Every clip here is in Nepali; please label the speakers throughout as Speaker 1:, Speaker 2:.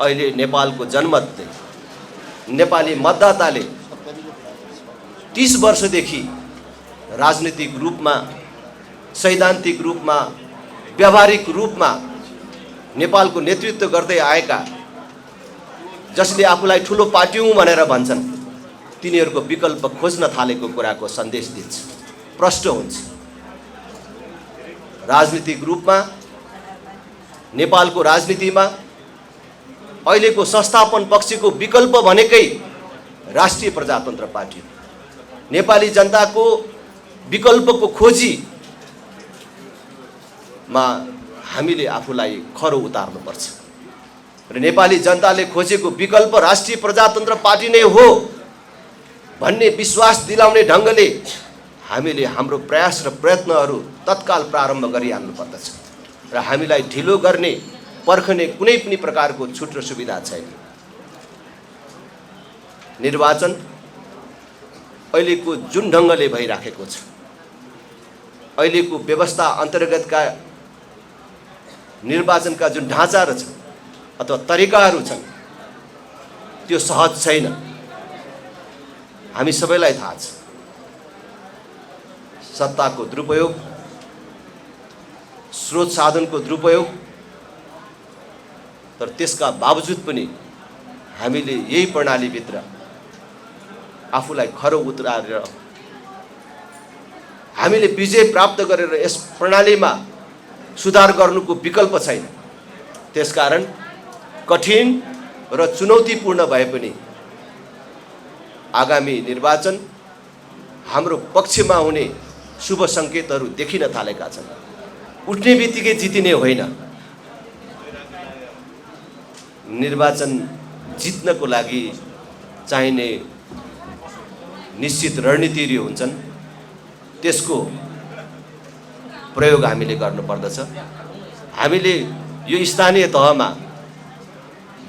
Speaker 1: अहिले नेपालको जनमतले, नेपाली मतदाताले 30 वर्षदेखि राजनीतिक रूपमा, सैद्धान्तिक रूपमा, व्यावहारिक रूपमा नेपालको नेतृत्व गर्दै आएका, जसले आफूलाई ठुलो पार्टी हुँ भनेर भन्छन्, तिनीहरूको विकल्प खोज्न थालेको कुराको सन्देश दिन्छ, प्रष्ट हुन्छ। राजनीतिक रूपमा नेपालको राजनीतिमा अहिलेको संस्थापन पक्षको विकल्प भनेकै राष्ट्रिय प्रजातन्त्र पार्टी हो। नेपाली जनताको विकल्पको खोजीमा हामीले आफूलाई खरो उतार्नुपर्छ र नेपाली जनताले खोजेको विकल्प राष्ट्रिय प्रजातन्त्र पार्टी नै हो भन्ने विश्वास दिलाउने ढङ्गले हामीले हाम्रो प्रयास र प्रयत्नहरू तत्काल प्रारम्भ गरिहाल्नु पर्दछ र हामीलाई ढिलो गर्ने, पर्खने कुनै पनि प्रकारको छुट र सुविधा छैन। निर्वाचन अहिलेको जुन ढङ्गले भइराखेको छ, अहिलेको व्यवस्था अन्तर्गतका निर्वाचनका जुन ढाँचाहरू छन् अथवा तरिकाहरू छन्, त्यो सहज छैन। हामी सबैलाई थाहा छ, सत्ताको दुरुपयोग, स्रोत साधनको दुरुपयोग, तर त्यसका बावजुद पनि हामीले यही प्रणालीभित्र आफूलाई खरो उतारेर हामीले विजय प्राप्त गरेर यस प्रणालीमा सुधार गर्नुको विकल्प छैन। त्यसकारण कठिन र चुनौतीपूर्ण भए पनि आगामी निर्वाचन हाम्रो पक्षमा हुने शुभ सङ्केतहरू देखिन थालेका छन्। उठ्ने बित्तिकै जितिने होइन। निर्वाचन जित्नको लागि चाहिने निश्चित रणनीतिहरू हुन्छन्, त्यसको प्रयोग हामीले गर्नुपर्दछ। हामीले यो स्थानीय तहमा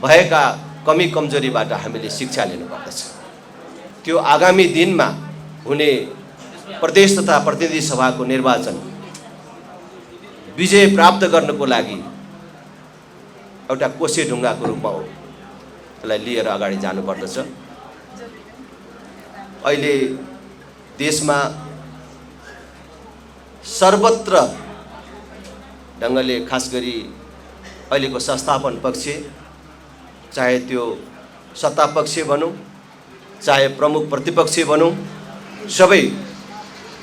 Speaker 1: भएका कमी कमजोरीबाट हामीले शिक्षा लिनुपर्दछ। त्यो आगामी दिनमा हुने प्रदेश तथा प्रतिनिधि सभाको निर्वाचन विजय प्राप्त गर्नको लागि एउटा कोसे ढुङ्गाको रूपमा हो, त्यसलाई लिएर अगाडि जानुपर्दछ। अहिले देशमा सर्वत्र ढङ्गले, खास गरी अहिलेको संस्थापन पक्ष, चाहे त्यो सत्ता पक्ष भनौँ चाहे प्रमुख प्रतिपक्ष भनौँ, सबै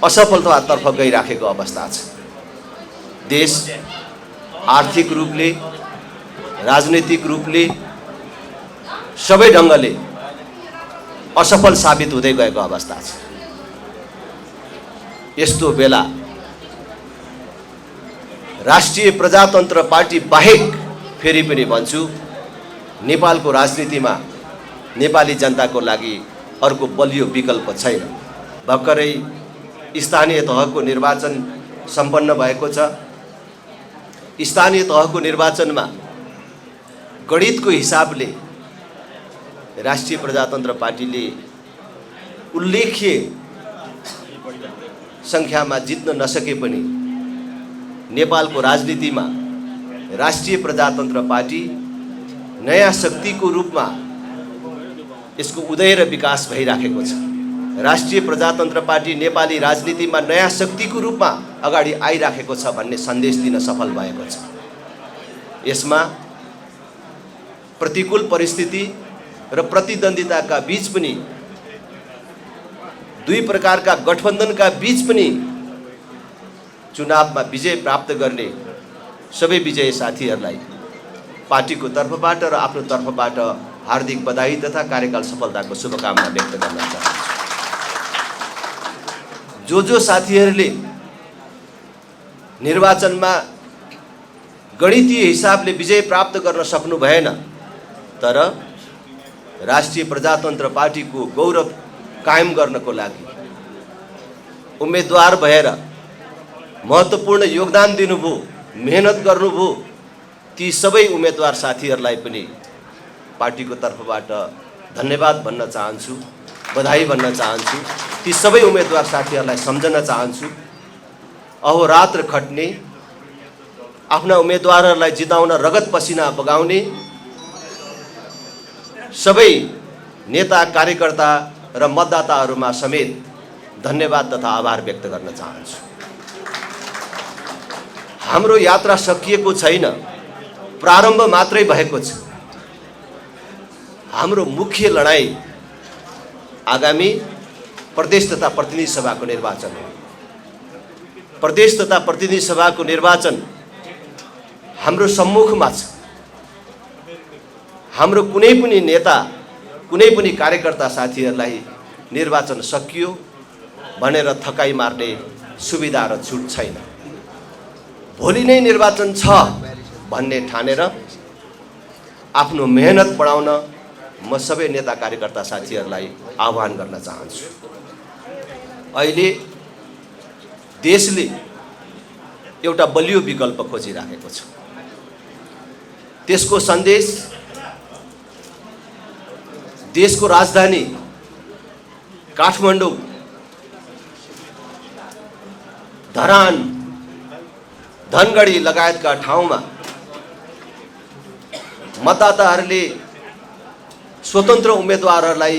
Speaker 1: असफलतातर्फ गइराखेको अवस्था छ। देश आर्थिक रूपले, राजनीतिक रूपले सबै ढङ्गले असफल साबित हुँदै गएको अवस्था छ। यस्तो बेला राष्ट्रिय प्रजातन्त्र पार्टी बाहेक, फेरि पनि भन्छु, नेपालको राजनीतिमा नेपाली जनताको लागि अर्को बलियो विकल्प छैन। भर्खरै स्थानीय तहको निर्वाचन सम्पन्न भएको छ। स्थानीय तहको निर्वाचनमा गणितको हिसाबले राष्ट्रिय प्रजातन्त्र पार्टीले उल्लेख्य सङ्ख्यामा जित्न नसके पनि नेपालको राजनीतिमा राष्ट्रिय प्रजातन्त्र पार्टी नयाँ शक्तिको रूपमा यसको उदय र विकास भइराखेको छ। राष्ट्रिय प्रजातन्त्र पार्टी नेपाली राजनीतिमा नयाँ शक्तिको रूपमा अगाडि आइराखेको छ भन्ने सन्देश दिन सफल भएको छ। यसमा प्रतिकूल परिस्थिति र प्रतिद्वन्दिताका बीच पनि, दुई प्रकारका गठबन्धनका बीच पनि चुनावमा विजय प्राप्त गर्ने सबै विजयी साथीहरूलाई पार्टीको तर्फबाट र आफ्नो तर्फबाट हार्दिक बधाई तथा कार्यकाल सफलताको शुभकामना व्यक्त गर्न चाहन्छु। जो साथीहरूले निर्वाचनमा गणितीय हिसाबले विजय प्राप्त गर्न सक्नु भएन, तर राष्ट्रिय प्रजातन्त्र पार्टीको गौरव कायम गर्नको लागि उम्मेदवार भएर महत्त्वपूर्ण योगदान दिनुभयो, मेहनत गर्नुभयो, ती सबै उम्मेदवार साथीहरूलाई पनि पार्टीको तर्फबाट धन्यवाद भन्न चाहन्छु, बधाई भन्न चाहन्छु। ती सबै उम्मेदवार साथीहरूलाई सम्झन चाहन्छु। अहोरात्र खट्ने, आफ्ना उम्मेदवारहरूलाई जिताउन रगत पसिना बगाउने, सबै नेता कार्यकर्ता र मतदाताहरूमा समेत धन्यवाद तथा आभार व्यक्त गर्न चाहन्छु। हाम्रो यात्रा सकिएको छैन, प्रारम्भ मात्रै भएको छ। हाम्रो मुख्य लडाईँ आगामी प्रदेश तथा प्रतिनिधि सभाको निर्वाचन हो। प्रदेश तथा प्रतिनिधि सभाको निर्वाचन हाम्रो सम्मुखमा छ। हाम्रो कुनै पनि नेता, कुनै पनि कार्यकर्ता साथीहरूलाई निर्वाचन सकियो भनेर थकाइ मार्ने सुविधा र छुट छैन। भोलि नै निर्वाचन छ भन्ने ठानेर आफ्नो मेहनत बढाउन म सबै नेता कार्यकर्ता साथीहरूलाई आह्वान गर्न चाहन्छु। अहिले देशले एउटा बलियो विकल्प खोजिराखेको छ। त्यसको सन्देश देशको राजधानी काठमाडौँ, धरान, धनगढी लगायतका ठाउँमा मतदाताहरूले स्वतन्त्र उम्मेदवारहरूलाई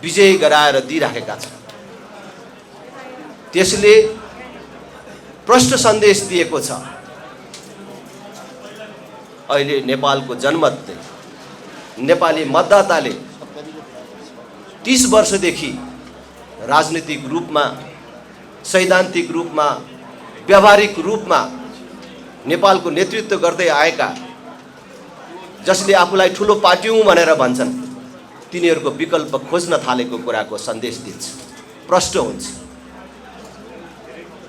Speaker 1: विजयी गराएर दिइराखेका छन्। त्यसले प्रष्ट सन्देश दिएको छ। अहिले नेपालको जनमतले, नेपाली मतदाताले 30 वर्षदेखि राजनीतिक रूपमा, सैद्धान्तिक रूपमा, व्यावहारिक रूपमा नेपालको नेतृत्व गर्दै आएका, जसले आफूलाई ठुलो पार्टी हुँ भनेर भन्छन्, तिनीहरूको विकल्प खोज्न थालेको कुराको सन्देश दिन्छ, प्रष्ट हुन्छ।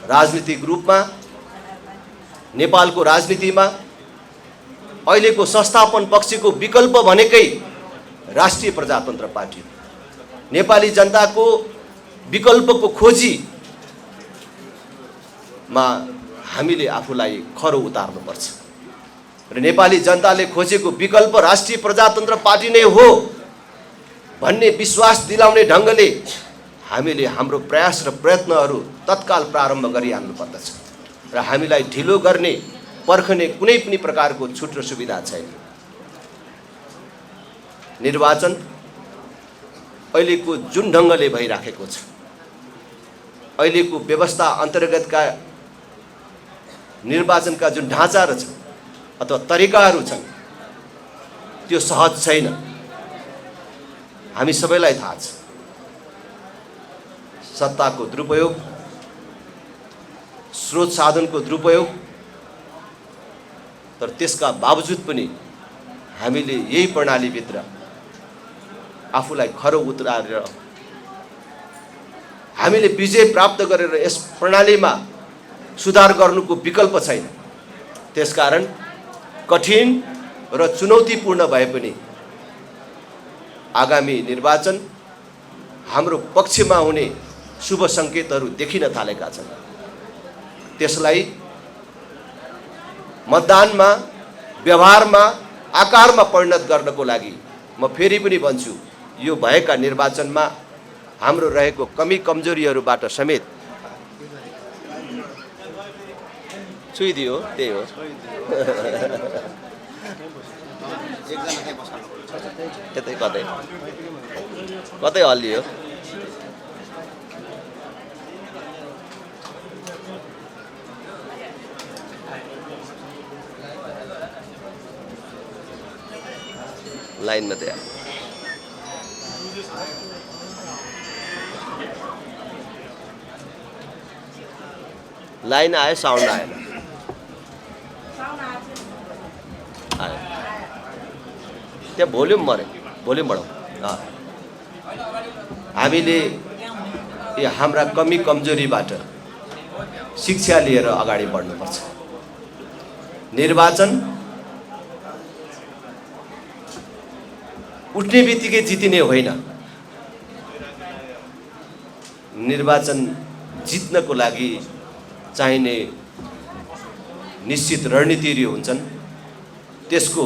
Speaker 1: राजनीतिक रूपमा नेपालको राजनीतिमा अहिलेको संस्थापन पक्षको विकल्प भनेकै राष्ट्रिय प्रजातन्त्र पार्टी हो। नेपाली जनताको विकल्पको खोजीमा हामीले आफूलाई खरो उतार्नुपर्छ र नेपाली जनताले खोजेको विकल्प राष्ट्रिय प्रजातन्त्र पार्टी नै हो भन्ने विश्वास दिलाउने ढङ्गले हामीले हाम्रो प्रयास र प्रयत्नहरू तत्काल प्रारम्भ गरिहाल्नुपर्दछ र हामीलाई ढिलो गर्ने, पर्खने कुनै पनि प्रकारको छुट र सुविधा छैन। निर्वाचन अहिलेको जुन ढङ्गले भइराखेको छ, अहिलेको व्यवस्था अन्तर्गतका निर्वाचनका जुन ढाँचाहरू छन् अथवा तरिकाहरू छन्, त्यो सहज छैन। हामी सबैलाई थाहा छ। सत्ताको दुरुपयोग, स्रोत साधनको दुरुपयोग, तर त्यसका बावजुद पनि हामीले यही प्रणालीभित्र आफूलाई खरो उतारेर हामीले विजय प्राप्त गरेर यस प्रणालीमा सुधार गर्नुको विकल्प छैन। त्यसकारण कठिन र चुनौतीपूर्ण भए पनि आगामी निर्वाचन हाम्रो पक्षमा हुने शुभ सङ्केतहरू देखिन थालेका छन्। त्यसलाई मतदानमा, व्यवहारमा, आकारमा परिणत गर्नको लागि म फेरि पनि भन्छु, यो भएका निर्वाचनमा हाम्रो रहेको कमी कमजोरीहरूबाट समेत छुइदियो। त्यही हो। त्यतै कतै कतै हल्लियो। लाइनमा त्यहाँ लाइन आयो, साउन्ड आएन। आयो, त्यहाँ भोल्युम मऱ्यो, भोल्युम बढाउँ। हामीले हाम्रा कमी कमजोरीबाट शिक्षा लिएर अगाडि बढ्नुपर्छ। निर्वाचन उठ्ने बित्तिकै जितिने होइन। निर्वाचन जित्नको लागि चाहिने निश्चित रणनीतिहरू हुन्छन्, त्यसको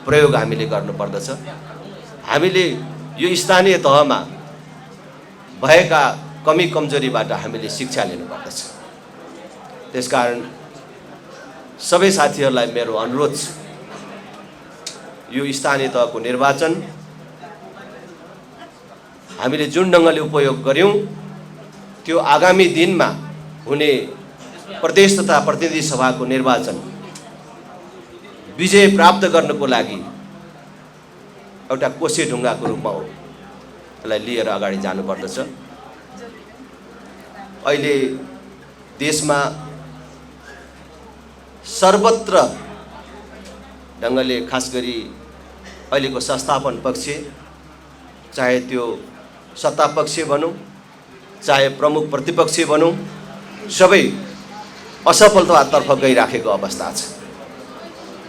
Speaker 1: प्रयोग हामीले गर्नुपर्दछ। हामीले यो स्थानीय तहमा भएका कमी कमजोरीबाट हामीले शिक्षा लिनुपर्दछ। त्यसकारण सबै साथीहरूलाई मेरो अनुरोध छ, यो स्थानीय तहको निर्वाचन हामीले जुन ढङ्गले उपयोग गर्यौं त्यो आगामी दिनमा हुने प्रदेश तथा प्रतिनिधि सभाको निर्वाचन विजय प्राप्त गर्नको लागि एउटा कोसे ढुङ्गाको रूपमा हो, त्यसलाई लिएर अगाडि जानुपर्दछ। अहिले देशमा सर्वत्र ढङ्गले खास गरी अहिलेको संस्थापन पक्ष, चाहे त्यो सत्ता पक्ष भनौँ चाहे प्रमुख प्रतिपक्ष भनौँ, सबै असफलतातर्फ गइराखेको अवस्था छ।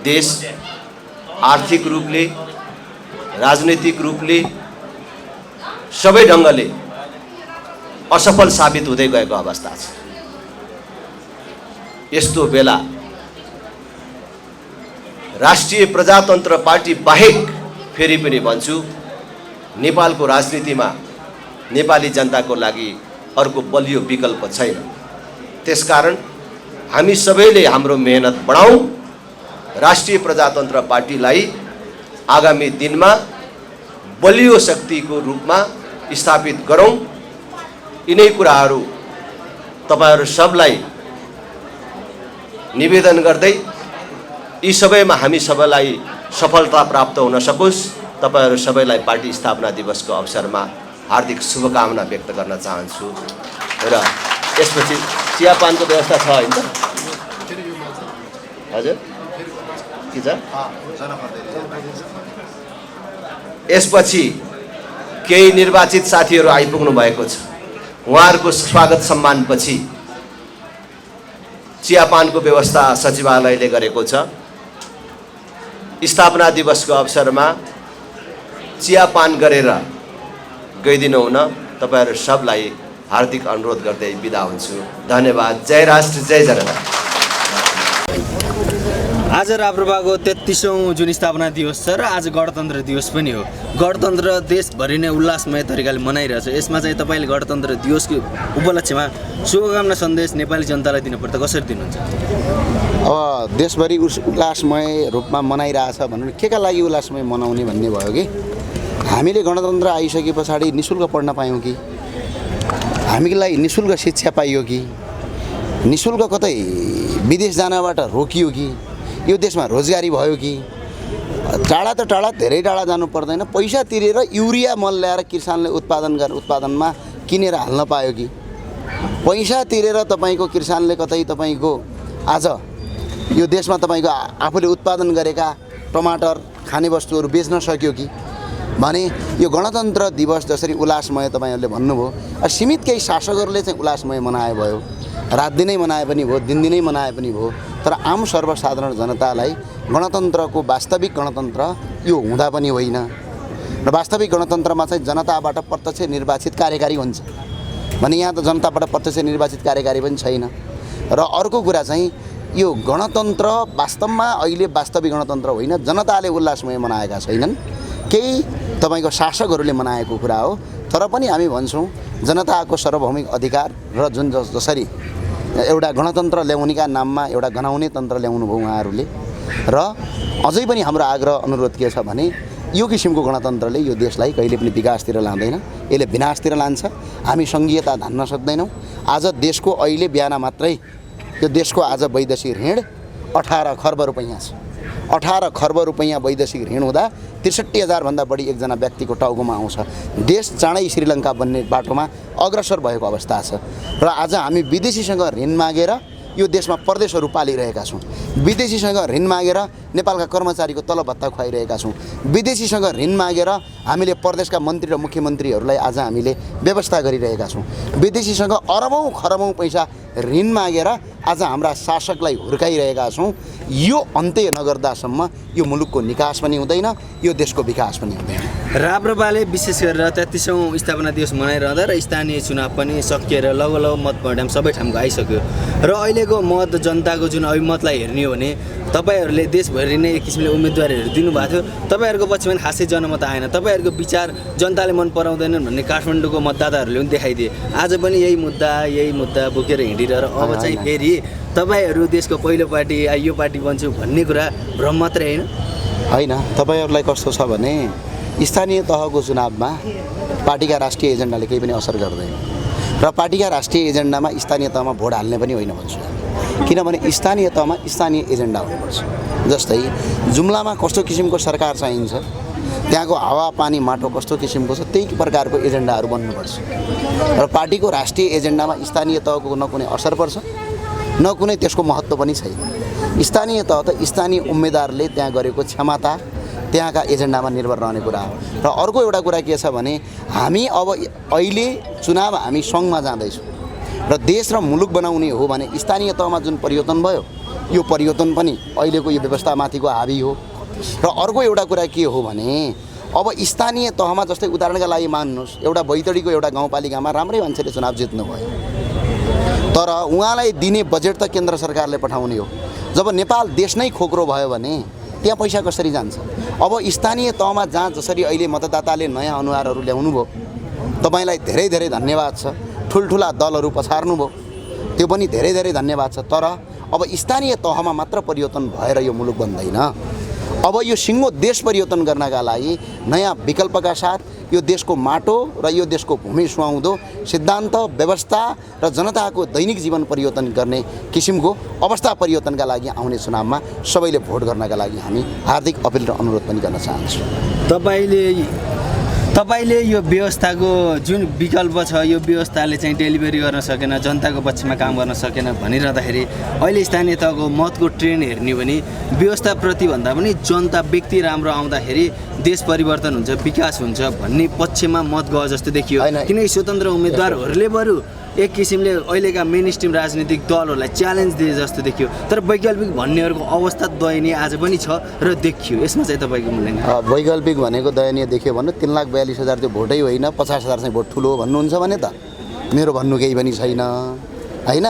Speaker 1: देश आर्थिक रूपले राजनीतिक रूपले सबै ढङ्गले असफल साबित हुँदै गएको अवस्था छ। यस्तो बेला राष्ट्रिय प्रजातन्त्र पार्टी बाहेक फेरि पनि भन्छु नेपालको राजनीतिमा नेपाली जनताको लागि अर्को बलियो विकल्प छैन। त्यसकारण हामी सबैले हाम्रो मेहनत बढाउँ, राष्ट्रिय प्रजातन्त्र पार्टीलाई आगामी दिनमा बलियो शक्तिको रूपमा स्थापित गरौँ। यिनै कुराहरू तपाईहरु सबलाई निवेदन गर्दै यी सबैमा हामी सबैलाई सफलता प्राप्त हुन सकोस्। तपाईहरु सबैलाई पार्टी स्थापना दिवसको अवसरमा हार्दिक शुभकामना व्यक्त गर्न चाहन्छु। र यसपछि चियापानको व्यवस्था छ हैन त? हजुर के छ? यसपछि केही निर्वाचित साथीहरू आइपुग्नु भएको छ। उहाँहरूको स्वागत सम्मानपछि चियापानको व्यवस्था सचिवालयले गरेको छ। स्थापना दिवसको अवसरमा चियापान गरेर गइदिनु हुन तपाईहरु सबलाई हार्दिक अनुरोध गर्दै बिदा हुन्छु। धन्यवाद। जय राष्ट्र, जय जनता।
Speaker 2: आज राप्रपाको 33औं जुन स्थापना दिवस छ र आज गणतन्त्र दिवस पनि हो। गणतन्त्र देशभरि नै उल्लासमय तरिकाले मनाइरहेछ। यसमा चाहिँ तपाईले गणतन्त्र दिवसको उपलक्ष्यमा शुभकामना सन्देश नेपाली जनतालाई दिनुपर्दा कसरी दिनुहुन्छ?
Speaker 3: अब देशभरि उल्लासमय रूपमा मनाइरहेछ भन्नु केका लागि उल्लासमय मनाउने भन्ने भयो कि हामीले गणतन्त्र आइसके पछाडि निशुल्क पढ्न पायौँ कि, हामीलाई निशुल्क शिक्षा पाइयो कि, निशुल्क कतै विदेश जानबाट रोकियो कि, यो देशमा रोजगारी भयो कि, टाढा त टाढा धेरै टाढा जानु पर्दैन, पैसा तिरेर युरिया मल ल्याएर किसानले उत्पादनमा किनेर हाल्न पायो कि, पैसा तिरेर तपाईको किसानले कतै तपाईको आज यो देशमा तपाईको आफूले उत्पादन गरेका टमाटर खाने वस्तुहरू बेच्न सक्यो कि भने यो गणतन्त्र दिवस जसरी उल्लासमय तपाईहरुले भन्नुभयो, सीमित केही शासकहरूले चाहिँ उल्लासमय मनाए भयो, रात दिनै मनाए पनि भयो, दिनदिनै मनाए पनि भयो, तर आम सर्वसाधारण जनतालाई गणतन्त्रको वास्तविक गणतन्त्र यो हुँदा पनि होइन। र वास्तविक गणतन्त्रमा चाहिँ जनताबाट प्रत्यक्ष निर्वाचित कार्यकारी हुन्छ भने यहाँ त जनताबाट प्रत्यक्ष निर्वाचित कार्यकारी पनि छैन। र अर्को कुरा चाहिँ यो गणतन्त्र वास्तवमा अहिले वास्तविक गणतन्त्र होइन, जनताले उल्लासमय मनाएका छैनन्, केही तपाईको शासकहरूले मनाएको कुरा हो। तर पनि हामी भन्छौँ जनताको सार्वभौमिक अधिकार र जुन जसरी एउटा गणतन्त्र ल्याउनेका नाममा एउटा गनाउने तन्त्र ल्याउनु भयो उहाँहरूले, र अझै पनि हाम्रो आग्रह अनुरोध के छ भने यो किसिमको गणतन्त्रले यो देशलाई कहिले पनि विकासतिर लाँदैन, यसले विनाशतिर लान्छ। हामी सङ्घीयता धान्न सक्दैनौँ। आज देशको अहिले बिहान मात्रै यो देशको आज वैदेशिक ऋण 18 खर्ब रुपैयाँ छ। 18 खर्ब रुपैयाँ वैदेशिक ऋण हुँदा 63,000 भन्दा बढी एकजना व्यक्तिको टाउकोमा आउँछ। देश चाँडै श्रीलङ्का बन्ने बाटोमा अग्रसर भएको अवस्था छ। र आज हामी विदेशीसँग ऋण मागेर यो देशमा परदेशहरू पालिरहेका छौँ, विदेशीसँग ऋण मागेर नेपालका कर्मचारीको तलब भत्ता खुवाइरहेका छौँ, विदेशीसँग ऋण मागेर हामीले प्रदेशका मन्त्री र मुख्यमन्त्रीहरूलाई आज हामीले व्यवस्था गरिरहेका छौँ, विदेशीसँग अरबौँ खरबौँ पैसा ऋण मागेर आज हाम्रा शासकलाई हुर्काइरहेका छौँ। यो अन्त्य नगर्दासम्म यो मुलुकको निकास पनि हुँदैन, यो देशको विकास पनि हुँदैन।
Speaker 2: राप्रपाले विशेष गरेर 33औं स्थापना दिवस मनाइरहँदा र स्थानीय चुनाव पनि सकिएर लगभग मत परिणाम सबै ठाउँको आइसक्यो र अहिलेको मत जनताको जुन अभिमतलाई हेर्ने हो भने तपाईहरूले देशभरि नै एक किसिमले उम्मेदवारहरू दिनुभएको थियो, तपाईहरूको पक्षमा पनि खासै जनमत आएन, तपाईहरूको विचार जनताले मन पराउँदैनन् भन्ने काठमाडौँको मतदाताहरूले पनि देखाइदिए। आज पनि यही मुद्दा बोकेर हिँडिरहेर अब चाहिँ फेरि तपाईहरू देशको पहिलो पार्टी यो पार्टी बन्छु भन्ने कुरा भ्रम मात्रै होइन?
Speaker 3: होइन तपाईँहरूलाई कस्तो छ भने स्थानीय तहको चुनावमा पार्टीका राष्ट्रिय एजेन्डाले केही पनि असर गर्दैन र पार्टीका राष्ट्रिय एजेन्डामा स्थानीय तहमा भोट हाल्ने पनि होइन भन्छु किनभने स्थानीय तहमा स्थानीय एजेन्डा हुनुपर्छ जस्तै जुम्लामा कस्तो किसिमको सरकार चाहिन्छ त्यहाँको हावापानी माटो कस्तो किसिमको छ त्यही प्रकारको एजेन्डाहरू बन्नुपर्छ र पार्टीको राष्ट्रिय एजेन्डामा स्थानीय तहको न कुनै असर पर्छ न कुनै त्यसको महत्त्व पनि छैन स्थानीय तह त स्थानीय उम्मेदवारले त्यहाँ गरेको क्षमता त्यहाँका एजेन्डामा निर्भर रहने कुरा हो र अर्को एउटा कुरा के छ भने हामी अब अहिले चुनाव हामी सङ्घमा जाँदैछौँ र देश र मुलुक बनाउने हो भने स्थानीय तहमा जुन परिवर्तन भयो यो परिवर्तन पनि अहिलेको यो व्यवस्थामाथिको हावी हो र अर्को एउटा कुरा के हो भने अब स्थानीय तहमा जस्तै उदाहरणका लागि मान्नुहोस् एउटा बैतडीको एउटा गाउँपालिकामा राम्रै मान्छेले चुनाव जित्नुभयो तर उहाँलाई दिने बजेट त केन्द्र सरकारले पठाउने हो जब नेपाल देश नै खोक्रो भयो भने त्यहाँ पैसा कसरी जान्छ अब स्थानीय तहमा जहाँ जसरी अहिले मतदाताले नयाँ अनुहारहरू ल्याउनु भयो तपाईँलाई धेरै धेरै धन्यवाद छ ठुल्ठुला दलहरू पछार्नुभयो त्यो पनि धेरै धेरै धन्यवाद छ तर अब स्थानीय तहमा मात्र परिवर्तन भएर यो मुलुक बन्दैन अब यो सिङ्गो देश परिवर्तन गर्नका लागि नयाँ विकल्पका साथ यो देशको माटो र यो देशको भूमि सुहाउँदो सिद्धान्त व्यवस्था र जनताको दैनिक जीवन परिवर्तन गर्ने किसिमको अवस्था परिवर्तनका लागि आउने चुनावमा सबैले भोट गर्नका लागि हामी हार्दिक अपिल र अनुरोध पनि गर्न चाहन्छौँ
Speaker 2: तपाईँले यो व्यवस्थाको जुन विकल्प छ यो व्यवस्थाले चाहिँ डेलिभरी गर्न सकेन जनताको पक्षमा काम गर्न सकेन भनिरहँदाखेरि अहिले स्थानीय तहको मतको ट्रेन्ड हेर्ने भने व्यवस्थाप्रति भन्दा पनि जनता व्यक्ति राम्रो आउँदाखेरि देश परिवर्तन हुन्छ विकास हुन्छ भन्ने पक्षमा मत गयो जस्तो देखियो किनकि स्वतन्त्र उम्मेदवारहरूले बरु एक किसिमले अहिलेका मेन स्ट्रिम राजनीतिक दलहरूलाई च्यालेन्ज दिए जस्तो देखियो तर वैकल्पिक भन्नेहरूको अवस्था दयनीय आज पनि छ र देखियो यसमा चाहिँ तपाईँको मूल्याङ्कन
Speaker 3: वैकल्पिक भनेको दयनीय देखियो भने 3,42,000 त्यो भोटै होइन 50,000 चाहिँ भोट ठुलो भन्नुहुन्छ भने त मेरो भन्नु केही पनि छैन होइन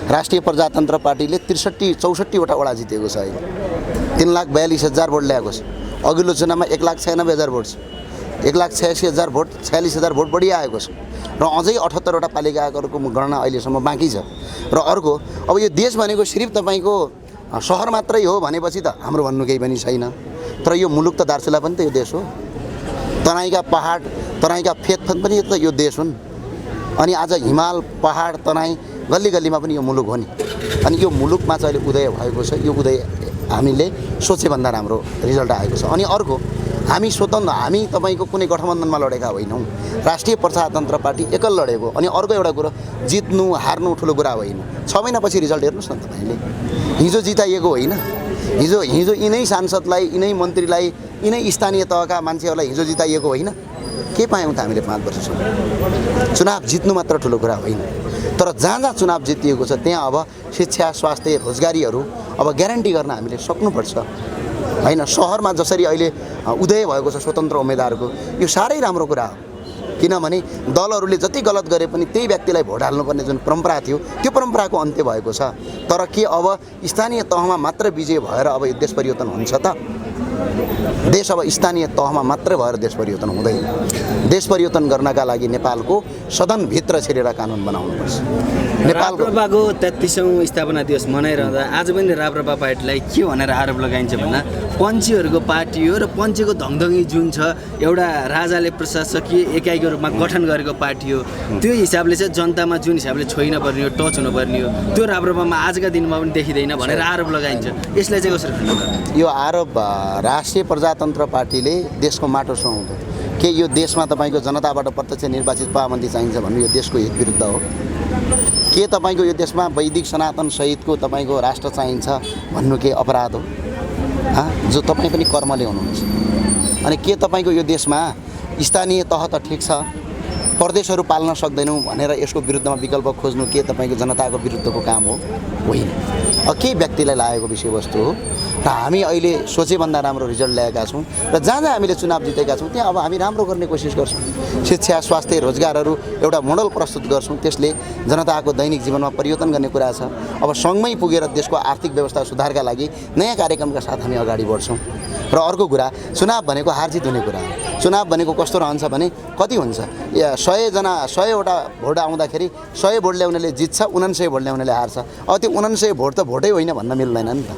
Speaker 3: राष्ट्रिय प्रजातन्त्र पार्टीले 64वटा वडा जितेको छ अहिले 3,42,000 भोट ल्याएको छ अघिल्लो चुनावमा 1,96,000 भोट छ 1,86,000 भोट 46,000 भोट बढी आएको छ र अझै 78वटा पालिकाहरूको गणना अहिलेसम्म बाँकी छ र अर्को अब यो देश भनेको सिर्फ तपाईँको सहर मात्रै हो भनेपछि त हाम्रो भन्नु केही पनि छैन तर यो मुलुक त दार्चुला पनि त यो देश हो तराईका पहाड तराईका फेदफेद पनि त यो देश हुन् अनि आज हिमाल पहाड तराई गल्ली गल्लीमा पनि यो मुलुक हो नि अनि यो मुलुकमा चाहिँ अहिले उदय भएको छ यो उदय हामीले सोचेभन्दा राम्रो रिजल्ट आएको छ अनि अर्को हामी स्वतन्त्र हामी तपाईँको कुनै गठबन्धनमा लडेका होइनौँ राष्ट्रिय प्रजातन्त्र पार्टी एकल लडेको अनि अर्को एउटा कुरो जित्नु हार्नु ठुलो कुरा होइन 6 महिनापछि रिजल्ट हेर्नुहोस् न तपाईँले हिजो जिताइएको होइन हिजो यिनै सांसदलाई यिनै मन्त्रीलाई यिनै स्थानीय तहका मान्छेहरूलाई हिजो जिताइएको होइन के पायौँ त हामीले 5 वर्षसम्म चुनाव जित्नु मात्र ठुलो कुरा होइन तर जहाँ जहाँ चुनाव जितिएको छ त्यहाँ अब शिक्षा स्वास्थ्य रोजगारीहरू अब ग्यारेन्टी गर्न हामीले सक्नुपर्छ होइन सहरमा जसरी अहिले उदय भएको छ स्वतन्त्र उम्मेदवारको यो साह्रै राम्रो कुरा हो किनभने दलहरूले जति गलत गरे पनि त्यही व्यक्तिलाई भोट हाल्नुपर्ने जुन परम्परा थियो त्यो परम्पराको अन्त्य भएको छ तर के अब स्थानीय तहमा मात्र विजय भएर अब यो देश परिवर्तन हुन्छ त देश अब स्थानीय तहमा मात्र भएर देश परिवर्तन हुँदैन देश परिवर्तन गर्नका लागि नेपालको सदनभित्र छिरेर कानुन बनाउनुपर्छ
Speaker 2: राप्रपाको 33औं स्थापना दिवस मनाइरहँदा आज पनि राप्रपा पार्टीलाई के भनेर आरोप लगाइन्छ भन्दा पञ्चीहरूको पार्टी हो र पञ्चीको धङधङी जुन छ एउटा राजाले प्रशासकीय एकाइको रूपमा गठन गरेको पार्टी हो त्यो हिसाबले चाहिँ जनतामा जुन हिसाबले छोइन पर्ने हो टच हुनुपर्ने हो त्यो राप्रपामा आजका दिनमा पनि देखिँदैन भनेर आरोप लगाइन्छ यसलाई चाहिँ कसरी खण्डन
Speaker 3: यो आरोप राष्ट्रिय प्रजातन्त्र पार्टीले देशको माटो सुहाउँदो के यो देशमा तपाईँको जनताबाट प्रत्यक्ष निर्वाचित पार्लामेन्ट चाहिन्छ भन्नु यो देशको हित विरुद्ध हो के तपाईँको यो देशमा वैदिक सनातन सहितको तपाईँको राष्ट्र चाहिन्छ भन्नु के अपराध हो जो तपाईँ पनि कर्मले हुनुहुन्छ अनि के तपाईँको यो देशमा स्थानीय तह त ठिक छ प्रदेशहरू पाल्न सक्दैनौँ भनेर यसको विरुद्धमा विकल्प खोज्नु के तपाईँको जनताको विरुद्धको काम हो होइन के व्यक्तिलाई लागेको विषयवस्तु हो र हामी अहिले सोचेभन्दा राम्रो रिजल्ट ल्याएका छौँ र जहाँ जहाँ हामीले चुनाव जितेका छौँ त्यहाँ अब हामी राम्रो गर्ने कोसिस गर्छौँ शिक्षा स्वास्थ्य रोजगारहरू एउटा मोडल प्रस्तुत गर्छौँ त्यसले जनताको दैनिक जीवनमा परिवर्तन गर्ने कुरा छ अब सँगमै पुगेर देशको आर्थिक व्यवस्था सुधारका लागि नयाँ कार्यक्रमका साथ हामी अगाडि बढ्छौँ र अर्को कुरा चुनाव भनेको हारजित हुने कुरा हो चुनाव भनेको कस्तो रहन्छ भने कति हुन्छ 100वटा भोट आउँदाखेरि 100 भोट ल्याउनेले जित्छ 99 भोट ल्याउनेले हार्छ अब त्यो 99 भोट त भोटै होइन भन्न मिल्दैन नि त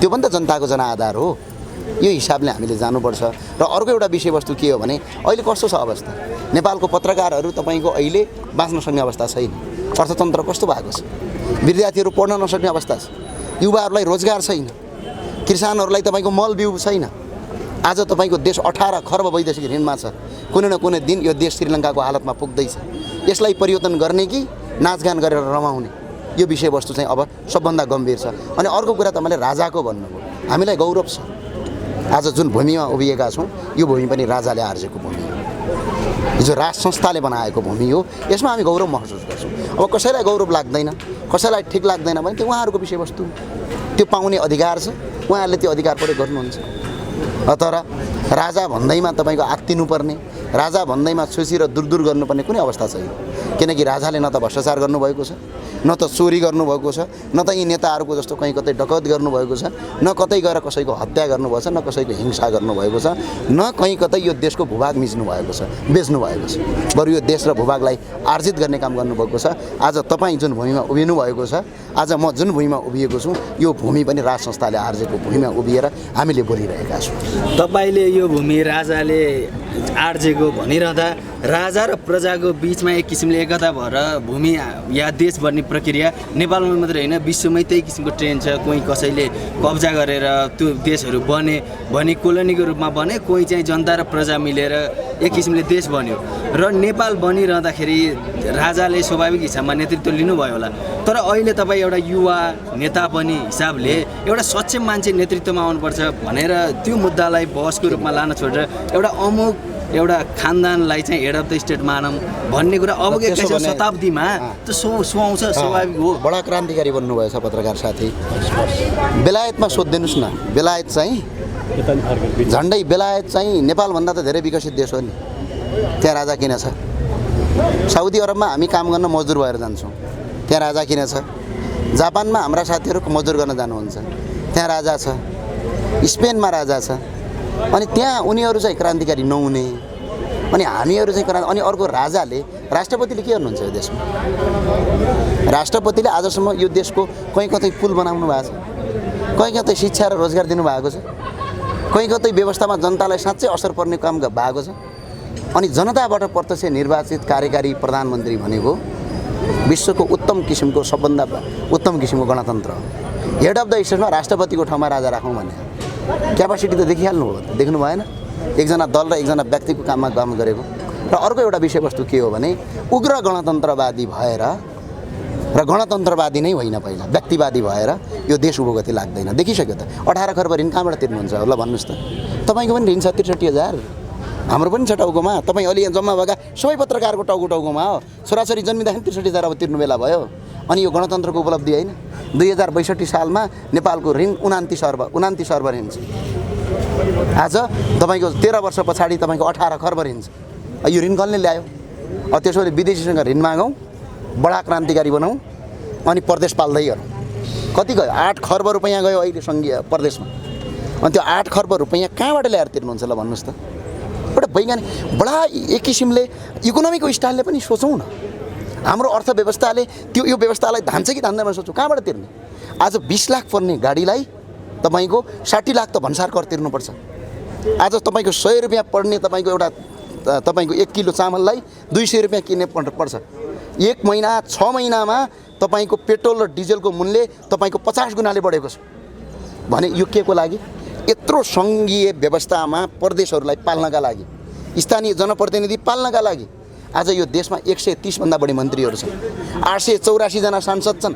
Speaker 3: त्यो पनि त जनताको जनआधार हो यो हिसाबले हामीले जानुपर्छ। र अर्को एउटा विषयवस्तु के हो भने अहिले कस्तो छ अवस्था, नेपालको पत्रकारहरू तपाईँको अहिले बाँच्न सक्ने अवस्था छैन। अर्थतन्त्र कस्तो भएको छ, विद्यार्थीहरू पढ्न नसक्ने अवस्था छ, युवाहरूलाई रोजगार छैन, किसानहरूलाई तपाईँको मल बिउ छैन। आज तपाईँको देश 18 खर्ब वैदेशिक ऋणमा छ। कुनै न कुनै दिन यो देश श्रीलङ्काको हालतमा पुग्दैछ। यसलाई परिवर्तन गर्ने कि नाचगान गरेर रमाउने, यो विषयवस्तु चाहिँ अब सबभन्दा गम्भीर छ। अनि अर्को कुरा तपाईँले राजाको भन्नुभयो, हामीलाई गौरव छ। आज जुन भूमिमा उभिएका छौँ यो भूमि पनि राजाले आर्जेको भूमि हो, हिजो राज संस्थाले बनाएको भूमि हो। यसमा हामी गौरव महसुस गर्छौँ। अब कसैलाई गौरव लाग्दैन, कसैलाई ठिक लाग्दैन भने त्यो उहाँहरूको विषयवस्तु, त्यो पाउने अधिकार छ, उहाँहरूले त्यो अधिकार प्रयोग गर्नुहुन्छ। तर राजा भन्दैमा तपाईँको आत्तिनुपर्ने, राजा भन्दैमा छुसी र दुरदुर गर्नुपर्ने कुनै अवस्था छैन। किनकि राजाले न त भ्रष्टाचार गर्नुभएको छ, न त चोरी गर्नुभएको छ, न त यी नेताहरूको जस्तो कहीँ कतै डकैत गर्नुभएको छ, न कतै गएर कसैको हत्या गर्नुभएको छ, न कसैको हिंसा गर्नुभएको छ, न कहीँ कतै यो देशको भूभाग मिच्नु भएको छ, बेच्नु भएको छ। बरु यो देश र भूभागलाई आर्जित गर्ने काम गर्नुभएको छ। आज तपाईँ जुन भूमिमा उभिनु भएको छ, आज म जुन भूमिमा उभिएको छु, यो भूमि पनि राज संस्थाले आर्जेको भूमिमा उभिएर हामीले बोलिरहेका छौँ।
Speaker 2: तपाईँले यो भूमि राजाले आर्जेको भनिरहँदा राजा र प्रजाको बिचमा एक किसिमले एकता भएर भूमि या देश बन्ने प्रक्रिया नेपालमा मात्रै होइन विश्वमै त्यही किसिमको ट्रेन्ड छ। कोही कसैले कब्जा गरेर त्यो देशहरू बने भने कोलोनीको रूपमा बने, कोही चाहिँ जनता र प्रजा मिलेर एक किसिमले देश बन्यो। र नेपाल बनिरहँदाखेरि राजाले स्वाभाविक हिसाबमा नेतृत्व लिनुभयो होला, तर अहिले तपाईँ एउटा युवा नेता पनि हिसाबले एउटा सक्षम मान्छे नेतृत्वमा आउनुपर्छ भनेर त्यो मुद्दालाई बहसको रूपमा लान छोडेर एउटा अमुक एउटा खानदानलाई चाहिँ हेड अफ द स्टेट मानौँ भन्ने कुरा अबको 21औं शताब्दीमा त सुहाउँछ, स्वाभाविक हो।
Speaker 3: बडा क्रान्तिकारी बन्नुभएछ पत्रकार साथी। बेलायतमा सोधिदिनुहोस् न, बेलायत चाहिँ झन्डै बेलायत चाहिँ नेपालभन्दा त धेरै विकसित देश हो नि, त्यहाँ राजा किन छ? साउदी अरबमा हामी काम गर्न मजदुर भएर जान्छौँ, त्यहाँ राजा किन छ? जापानमा हाम्रा साथीहरू मजदुर गर्न जानुहुन्छ, त्यहाँ राजा छ। स्पेनमा राजा छ। अनि त्यहाँ उनीहरू चाहिँ क्रान्तिकारी नहुने, अनि हामीहरू चाहिँ अनि अर्को राजाले, राष्ट्रपतिले के गर्नुहुन्छ यो देशमा? राष्ट्रपतिले आजसम्म यो देशको कहीँ कतै पुल बनाउनु भएको छ, कहीँ कतै शिक्षा र रोजगार दिनुभएको छ, कहीँ कतै व्यवस्थामा जनतालाई साँच्चै असर पर्ने काम भएको छ। अनि जनताबाट प्रत्यक्ष निर्वाचित कार्यकारी प्रधानमन्त्री भनेको विश्वको उत्तम किसिमको, सबभन्दा उत्तम किसिमको गणतन्त्र हो। हेड अफ द स्टेटमा राष्ट्रपतिको ठाउँमा राजा राखौँ भने क्यापासिटी त देखिहाल्नु हो, देख्नु भएन? एकजना दल र एकजना व्यक्तिको काममा काम गरेको। र अर्को एउटा विषयवस्तु के हो भने उग्र गणतन्त्रवादी भएर, र गणतन्त्रवादी नै होइन पहिला व्यक्तिवादी भएर यो देश उपगति लाग्दैन। देखिसक्यो त, 18 खर्ब ऋण कहाँबाट तिर्नुहुन्छ? ल भन्नुहोस् त। तपाईँको पनि ऋण छ 63,000, हाम्रो पनि छ टाउकोमा। तपाईँ अलि यहाँ जम्मा भएका सबै पत्रकारको टाउकोमा हो। छोराछोरी जन्मिँदाखेरि 63,000 अब तिर्नु बेला भयो। अनि यो गणतन्त्रको उपलब्धि होइन? 2062 सालमा नेपालको ऋण 29 अर्ब ऋण छ। आज तपाईँको 13 वर्ष पछाडि तपाईँको 18 खर्ब ऋण छ। यो ऋण कसले ल्यायो? त्यसो भने विदेशीसँग ऋण मागौँ, बडा क्रान्तिकारी बनाऊँ, अनि प्रदेश पाल्दै गरौँ। कति गयो? 8 खर्ब रुपैयाँ गयो अहिले सङ्घीय प्रदेशमा। अनि त्यो 8 खर्ब रुपैयाँ कहाँबाट ल्याएर तिर्नुहुन्छ ल भन्नुहोस् त? एउटा वैज्ञानिक बडा एक किसिमले इकोनोमीको स्टाइलले पनि सोचौँ न। हाम्रो अर्थव्यवस्थाले यो व्यवस्थालाई धान्छ कि धान्दैन सोचौँ, कहाँबाट तिर्ने? आज 20 लाख पर्ने गाडीलाई तपाईँको 60 लाख त भन्सार कर तिर्नुपर्छ। आज तपाईँको 100 रुपियाँ पर्ने तपाईँको एउटा तपाईँको 1 किलो चामललाई 200 रुपियाँ किन्ने पर्छ। 1 महिना 6 महिनामा तपाईँको पेट्रोल र डिजलको मूल्य तपाईँको 50 गुणाले बढेको छ भने यो के को लागि? यत्रो सङ्घीय व्यवस्थामा प्रदेशहरूलाई पाल्नका लागि, स्थानीय जनप्रतिनिधि पाल्नका लागि आज यो देशमा 130 भन्दा बढी मन्त्रीहरू छन्, 884 जना सांसद छन्,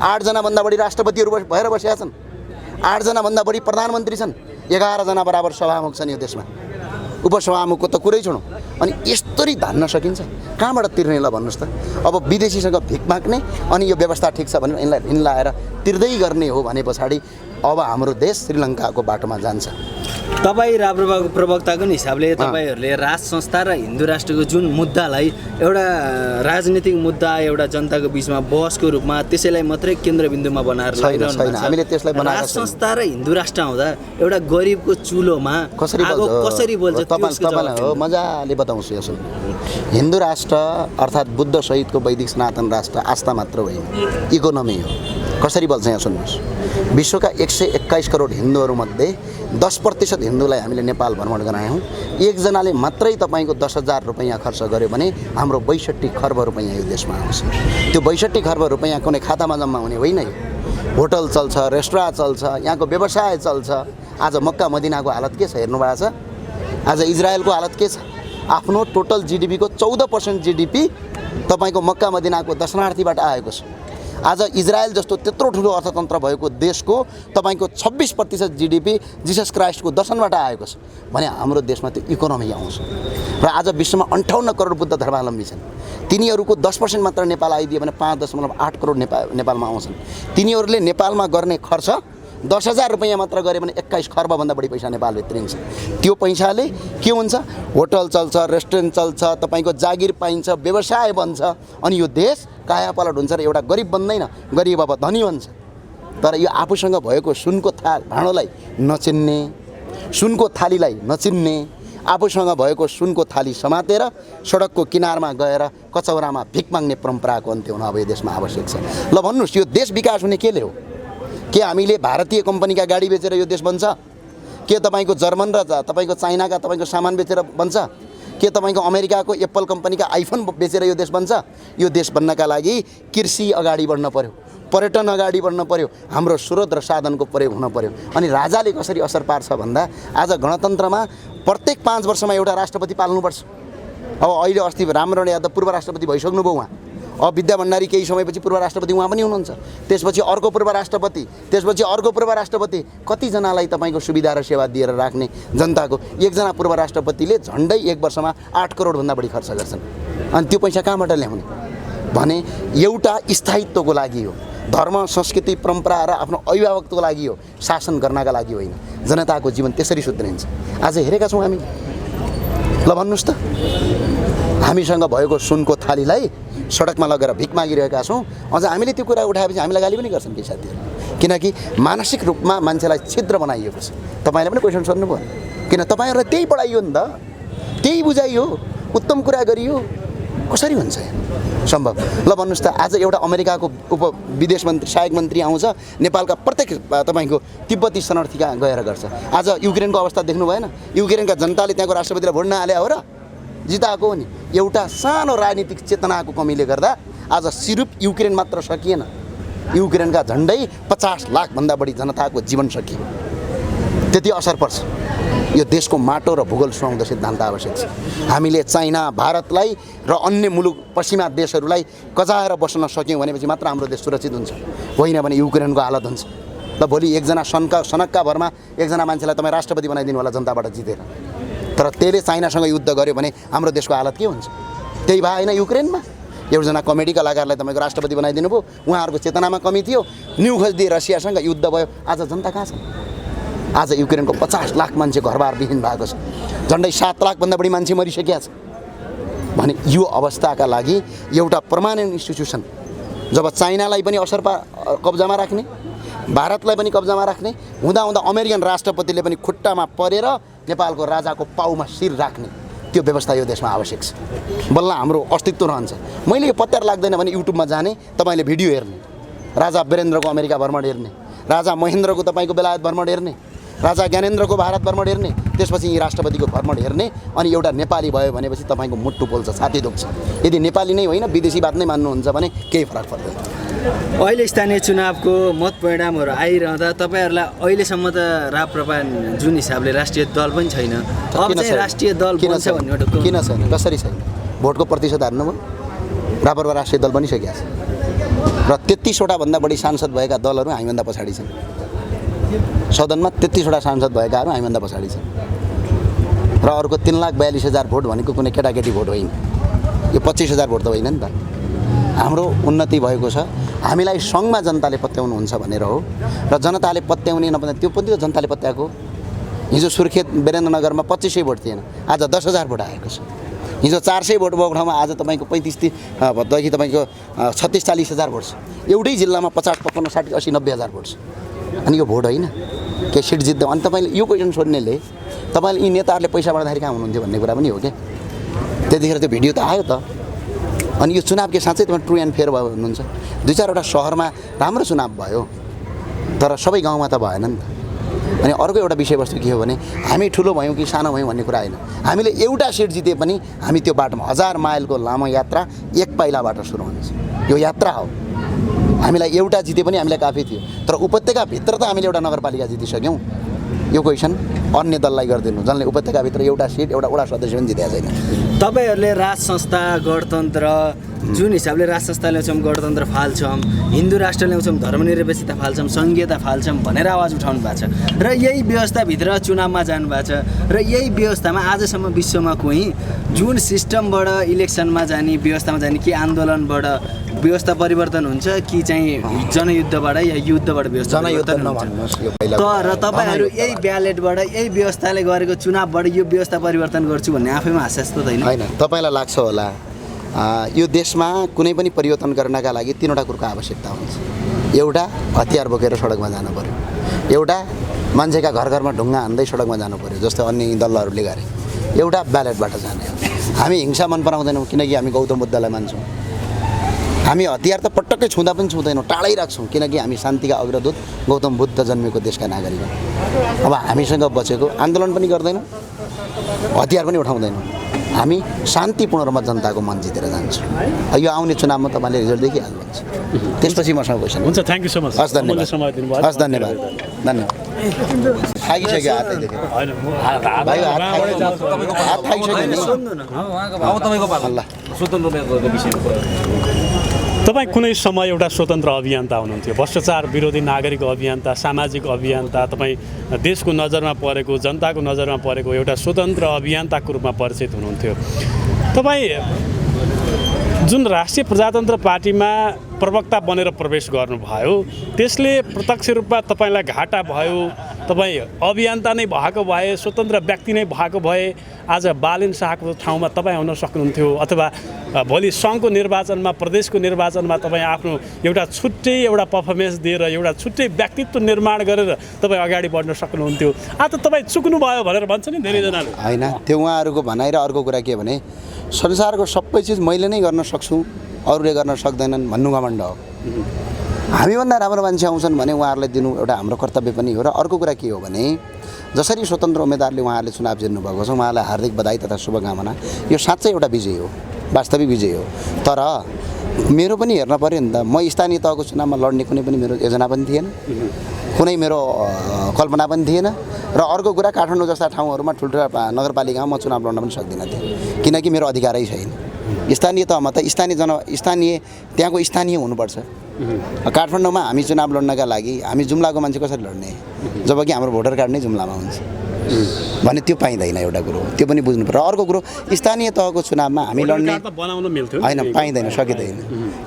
Speaker 3: 8 जना भन्दा बढी राष्ट्रपतिहरू भएर बसेका छन्, 8 जना भन्दा बढी प्रधानमन्त्री छन्, 11 जना बराबर सभामुख छन् यो देशमा। उपसभामुखको त कुरै छोडौँ। अनि यस्तरी धान्न सकिन्छ? कहाँबाट तिर्ने ल भन्नुहोस् त? अब विदेशीसँग भिख माग्ने अनि यो व्यवस्था ठिक छ भने यिनलाई ऋण लाएर तिर्दै गर्ने हो भने पछाडि अब हाम्रो देश श्रीलङ्काको बाटोमा जान्छ।
Speaker 2: तपाईँ राप्रपाको प्रवक्ताको हिसाबले तपाईँहरूले राज संस्था र हिन्दू राष्ट्रको जुन मुद्दालाई एउटा राजनीतिक मुद्दा, एउटा जनताको बिचमा बहसको रूपमा त्यसैलाई मात्रै केन्द्रबिन्दुमा बनाएर
Speaker 3: छैन। हामीले त्यसलाई बनाएको
Speaker 2: राज संस्था र हिन्दू राष्ट्र आउँदा एउटा गरिबको चुलोमा कसरी बोल्छ?
Speaker 3: तपाईँलाई हो मजाले बताउँछु यसो। हिन्दू राष्ट्र अर्थात् बुद्ध सहितको वैदिक सनातन राष्ट्र आस्था मात्र होइन, इकोनोमी हो। कसरी बोल्छ यहाँ सुन्नुहोस्। विश्वका 121 करोड हिन्दूहरूमध्ये 10% हिन्दूलाई हामीले नेपाल भ्रमण गरायौँ। एकजनाले मात्रै तपाईँको 10,000 रुपैयाँ खर्च गर्यो भने हाम्रो 62 खर्ब रुपैयाँ यो देशमा आउँछ। त्यो 62 खर्ब रुपैयाँ कुनै खातामा जम्मा हुने होइन। होटल चल्छ, रेस्टुरेन्ट चल्छ, यहाँको व्यवसाय चल्छ। आज मक्का मदिनाको हालत के छ हेर्नु भएको छ? आज इजरायलको हालत के छ? आफ्नो टोटल जिडिपीको 14% जिडिपी तपाईँको मक्का मदिनाको दर्शनार्थीबाट आएको छ। आज इजरायल जस्तो त्यत्रो ठुलो अर्थतन्त्र भएको देशको तपाईँको 26% जिडिपी जिसस क्राइस्टको दर्शनबाट आएको छ भने हाम्रो देशमा त्यो इकोनोमी आउँछ। र आज विश्वमा 58 करोड बुद्ध धर्मावलम्बी छन्। तिनीहरूको 10% मात्र नेपाल आइदियो भने 5.8 करोड नेपालमा आउँछन्। तिनीहरूले नेपालमा गर्ने खर्च 10,000 रुपैयाँ मात्र गऱ्यो भने 21 खर्बभन्दा बढी पैसा नेपाल भित्रिन्छ। त्यो पैसाले के हुन्छ? होटल चल्छ, रेस्टुरेन्ट चल्छ, तपाईँको जागिर पाइन्छ, व्यवसाय बन्छ, अनि यो देश कायापलट हुन्छ र एउटा गरिब बन्दैन, गरिब अब धनी बन्छ। तर यो आफूसँग भएको सुनको भाँडोलाई नचिन्ने, सुनको थालीलाई नचिन्ने, आफूसँग भएको सुनको थाली समातेर सडकको किनारमा गएर कचौरामा भिख माग्ने परम्पराको अन्त्य हुन अब यो देशमा आवश्यक छ। ल भन्नुहोस्, यो देश विकास हुने केले हो? के हामीले भारतीय कम्पनीका गाडी बेचेर यो देश बन्छ? के तपाईँको जर्मन र तपाईँको चाइनाका तपाईँको सामान बेचेर बन्छ? के तपाईँको अमेरिकाको एप्पल कम्पनीका आइफोन बेचेर यो देश बन्छ? यो देश बन्नका लागि कृषि अगाडि बढ्न पर्यो, पर्यटन अगाडि बढ्न पर्यो, हाम्रो स्रोत र साधनको प्रयोग हुन पर्यो। अनि राजाले कसरी असर पार्छ भन्दा आज गणतन्त्रमा प्रत्येक 5 वर्षमा एउटा राष्ट्रपति पाल्नुपर्छ। अब अहिले अस्ति रामरण यादव पूर्व राष्ट्रपति भइसक्नुभयो उहाँ। अब विद्या भण्डारी केही समयपछि पूर्व राष्ट्रपति उहाँ पनि हुनुहुन्छ। त्यसपछि अर्को पूर्व राष्ट्रपति, त्यसपछि अर्को पूर्व राष्ट्रपति। कतिजनालाई तपाईँको सुविधा र सेवा दिएर राख्ने जनताको? एकजना पूर्व राष्ट्रपतिले झन्डै 1 वर्षमा 8 करोडभन्दा बढी खर्च गर्छन्। अनि त्यो पैसा कहाँबाट ल्याउने भने एउटा स्थायित्वको लागि हो, धर्म संस्कृति परम्परा र आफ्नो अभिभावकको लागि हो, शासन गर्नका लागि होइन। जनताको जीवन त्यसरी सुध्रिन्छ। आज हेरेका छौँ हामी। ल भन्नुहोस् त, हामीसँग भएको सुनको थालीलाई सडकमा लगेर भिख मागिरहेका छौँ। अझ हामीले त्यो कुरा उठाएपछि हामीलाई गाली पनि गर्छन् केही साथीहरू, किनकि मानसिक रूपमा मान्छेलाई छिद्र बनाइएको छ। तपाईँले पनि क्वेसन सोध्नुभयो, किन तपाईँहरूलाई त्यही पढाइयो नि त, त्यही बुझाइयो, उत्तम कुरा गरियो, कसरी हुन्छ सम्भव? ल भन्नुहोस् त, आज एउटा अमेरिकाको विदेश मन्त्री सहायक मन्त्री आउँछ, नेपालका प्रत्येक तपाईँको तिब्बती शरणार्थी गएर गर्छ। आज युक्रेनको अवस्था देख्नु भएन? युक्रेनका जनताले त्यहाँको राष्ट्रपतिलाई भोट नहाले हो र जिताएको हो नि। एउटा सानो राजनीतिक चेतनाको कमीले गर्दा आज सिर्फ युक्रेन मात्र सकिएन, युक्रेनका झन्डै 50 लाखभन्दा बढी जनताको जीवन सकियो। त्यति असर पर्छ। यो देशको माटो र भूगोल सुहाउँदो सिद्धान्त आवश्यक छ। हामीले चाइना, भारतलाई र अन्य मुलुक पश्चिमा देशहरूलाई कजाएर बस्न सक्यौँ भनेपछि मात्र हाम्रो देश सुरक्षित हुन्छ, होइन भने युक्रेनको हालत हुन्छ। ल भोलि एकजना सनक्का भरमा एकजना मान्छेलाई तपाईँ राष्ट्रपति बनाइदिनु होला जनताबाट जितेर, तर त्यसले चाइनासँग युद्ध गर्यो भने हाम्रो देशको हालत के हुन्छ? त्यही भए होइन युक्रेनमा एकजना कमेडी कलाकारलाई तपाईँको राष्ट्रपति बनाइदिनु भयो, उहाँहरूको चेतनामा कमी थियो, न्यु खोजिदिए रसियासँग युद्ध भयो। आज जनता कहाँ छ? आज युक्रेनको 50 लाख मान्छे घरबार विहीन भएको छ, झन्डै 7 लाखभन्दा बढी मान्छे मरिसकेका छ भने यो अवस्थाका लागि एउटा पर्मानेन्ट इन्स्टिट्युसन जब चाइनालाई पनि कब्जामा राख्ने, भारतलाई पनि कब्जामा राख्ने हुँदा अमेरिकन राष्ट्रपतिले पनि खुट्टामा परेर नेपालको राजाको पाउमा शिर राख्ने त्यो व्यवस्था यो देशमा आवश्यक छ। बल्ल हाम्रो अस्तित्व रहन्छ। मैले यो पत्यार लाग्दैन भने युट्युबमा जाने, तपाईँले भिडियो हेर्ने, राजा वीरेन्द्रको अमेरिका भ्रमण हेर्ने, राजा महेन्द्रको तपाईँको बेलायत भ्रमण हेर्ने, राजा ज्ञानेन्द्रको भारत भ्रमण हेर्ने, त्यसपछि यी राष्ट्रपतिको भ्रमण हेर्ने, अनि एउटा नेपाली भयो भनेपछि तपाईँको मुट्टु पोल्छ, छाती दुख्छ। यदि नेपाली नै होइन विदेशी बात नै मान्नुहुन्छ भने केही फरक पर्दैन।
Speaker 2: अहिले स्थानीय चुनावको मत परिणामहरू आइरहँदा तपाईँहरूलाई अहिलेसम्म त राप्रपा जुन हिसाबले राष्ट्रिय दल पनि छैन, अब चाहिँ राष्ट्रिय दल बन्छ भन्ने एउटा
Speaker 3: किन छैन? कसरी छैन? भोटको प्रतिशत हार्नुभयो, राप्रपा राष्ट्रिय दल बनिसकेको छ र 33वटा भन्दा बढी सांसद भएका दलहरू हामीभन्दा पछाडि छन्। सदनमा 33वटा सांसद भएकाहरू हामीभन्दा पछाडि छन् र अर्को 3,42,000 भोट भनेको कुनै केटाकेटी भोट होइन, यो 25,000 भोट त होइन नि त। हाम्रो उन्नति भएको छ, हामीलाई सङ्घमा जनताले पत्याउनुहुन्छ भनेर हो र जनताले पत्याउने नभन्दा त्यो पनि त जनताले पत्याएको। हिजो सुर्खेत वीरेन्द्रनगरमा 2500 भोट थिएन, आज 10,000 भोट आएको छ। हिजो 400 भोट भएको ठाउँमा आज तपाईँको 35-30 तपाईँको 36-40,000 भोट छ। एउटै जिल्लामा 50, 55, 60, 80, 90,000 भोट छ। अनि यो भोट होइन के सिट जित्दा? अनि तपाईँले यो क्वेसन सोध्नेले तपाईँले यी नेताहरूले पैसा बाँड्दाखेरि कहाँ हुनुहुन्थ्यो भन्ने कुरा पनि हो क्या। त्यतिखेर त्यो भिडियो त आयो त। अनि यो चुनाव के साँच्चै तपाईँ ट्रु एन्ड फेयर भयो भन्नुहुन्छ? 2-4वटा सहरमा राम्रो चुनाव भयो तर सबै गाउँमा त भएन नि त। अनि अर्को एउटा विषयवस्तु के हो भने हामी ठुलो भयौँ कि सानो भयौँ भन्ने कुरा होइन। हामीले एउटा सिट जिते पनि हामी त्यो बाटोमा 1000 माइलको लामो यात्रा एक पाइलाबाट सुरु हुन्छ। यो यात्रा हो। हामीलाई एउटा जिते पनि हामीलाई काफी थियो, तर उपत्यकाभित्र त हामीले एउटा नगरपालिका जितिसक्यौँ। यो क्वेसन अन्य दललाई गरिदिनु जसले उपत्यकाभित्र एउटा सिट एउटा वडा सदस्य पनि जितेको छैन।
Speaker 2: तपाईँहरूले राज संस्था गणतन्त्र जुन हिसाबले राज संस्था ल्याउँछौँ, गणतन्त्र फाल्छौँ, हिन्दू राष्ट्र ल्याउँछौँ, धर्मनिरपेक्षता फाल्छौँ, सङ्घीयता फाल्छौँ भनेर आवाज उठाउनु भएको छ र यही व्यवस्थाभित्र चुनावमा जानुभएको छ र यही व्यवस्थामा आजसम्म विश्वमा कोही जुन सिस्टमबाट इलेक्सनमा जाने व्यवस्थामा जाने कि आन्दोलनबाट व्यवस्था परिवर्तन हुन्छ कि चाहिँ जनयुद्धबाट या युद्धबाट व्यवस्था परिवर्तन हुन्छ। तर तपाईँहरू यही ब्यालेटबाट यही व्यवस्थाले गरेको चुनावबाट यो व्यवस्था परिवर्तन गर्छु भन्ने आफैमा हास्यास्पद होइन?
Speaker 3: होइन, तपाईँलाई लाग्छ होला यो देशमा कुनै पनि परिवर्तन गर्नका लागि 3वटा कुरोको आवश्यकता हुन्छ। एउटा हतियार बोकेर सडकमा जानु पर्यो, एउटा मान्छेका घर घरमा ढुङ्गा हान्दै सडकमा जानु पर्यो जस्तो अन्य दलहरूले गरे, एउटा ब्यालेटबाट जाने हो। हामी हिंसा मन पराउँदैनौँ किनकि हामी गौतम बुद्धलाई मान्छौँ। हामी हतियार त पटक्कै छुँदा पनि छुँदैनौँ, टाढै राख्छौँ किनकि हामी शान्तिका अग्रदूत गौतम बुद्ध जन्मेको देशका नागरिक हौँ। अब हामीसँग बचेको आन्दोलन पनि गर्दैनौँ, हतियार पनि उठाउँदैनौँ, हामी शान्तिपूर्ण रूपमा जनताको मन जितेर जान्छौँ। यो आउने चुनावमा तपाईँले रिजल्ट देखिहाल्नुहुन्छ। त्यसपछि मसँग क्वेसन
Speaker 4: हुन्छ। Thank you so much.
Speaker 3: हस् धन्यवाद। हस् धन्यवाद। धन्यवाद। थाकिसक्यो हातैदेखि भाइ, हात थाकिसक्यो नि।
Speaker 5: अब तपाईँको पाला स्वतन्त्र उम्मेदवारको विषयमा कुरा।
Speaker 4: तपाईँ कुनै समय एउटा स्वतन्त्र अभियन्ता हुनुहुन्थ्यो, भ्रष्टाचार विरोधी नागरिक अभियन्ता, सामाजिक अभियन्ता, तपाईँ देशको नजरमा परेको, जनताको नजरमा परेको एउटा स्वतन्त्र अभियन्ताको रूपमा परिचित हुनुहुन्थ्यो। तपाईँ जुन राष्ट्रिय प्रजातन्त्र पार्टीमा प्रवक्ता बनेर प्रवेश गर्नुभयो त्यसले प्रत्यक्ष रूपमा तपाईँलाई घाटा भयो। तपाईँ अभियन्ता नै भएको भए, स्वतन्त्र व्यक्ति नै भएको भए आज बालेन शाहको ठाउँमा तपाईँ हुन सक्नुहुन्थ्यो, अथवा भोलि सङ्घको निर्वाचनमा, प्रदेशको निर्वाचनमा तपाईँ आफ्नो एउटा छुट्टै एउटा पर्फर्मेन्स दिएर एउटा छुट्टै व्यक्तित्व निर्माण गरेर तपाईँ अगाडि बढ्न सक्नुहुन्थ्यो। आज तपाईँ चुक्नुभयो भनेर भन्छ नि धेरैजनाले।
Speaker 3: होइन, त्यो उहाँहरूको भनाइ र अर्को कुरा के भने संसारको सबै चिज मैले नै गर्न सक्छु, अरूले गर्न सक्दैनन् भन्नु घमण्ड हो। हामीभन्दा राम्रो मान्छे आउँछन् भने उहाँहरूलाई दिनु एउटा हाम्रो कर्तव्य पनि हो। र अर्को कुरा के हो भने जसरी स्वतन्त्र उम्मेदवारले उहाँहरूले चुनाव जित्नुभएको छ, उहाँलाई हार्दिक बधाई तथा शुभकामना। यो साँच्चै एउटा विजय हो, वास्तविक विजय हो। तर मेरो पनि हेर्न पऱ्यो नि त, म स्थानीय तहको चुनावमा लड्ने कुनै पनि मेरो योजना पनि थिएन, कुनै मेरो कल्पना पनि थिएन। र अर्को कुरा काठमाडौँ जस्ता ठाउँहरूमा ठुल्ठुला नगरपालिकामा म चुनाव लड्न पनि सक्दिनँ थिएँ किनकि मेरो अधिकारै छैन। स्थानीय तहमा त स्थानीय त्यहाँको स्थानीय हुनुपर्छ। काठमाडौँमा हामी चुनाव लड्नका लागि हामी जुम्लाको मान्छे कसरी लड्ने, जबकि हाम्रो भोटर कार्ड नै जुम्लामा हुन्छ भने त्यो पाइँदैन। एउटा कुरो त्यो पनि बुझ्नु पर्छ। अर्को कुरो स्थानीय तहको चुनावमा हामी लड्ने होइन, पाइँदैन, सकिँदैन।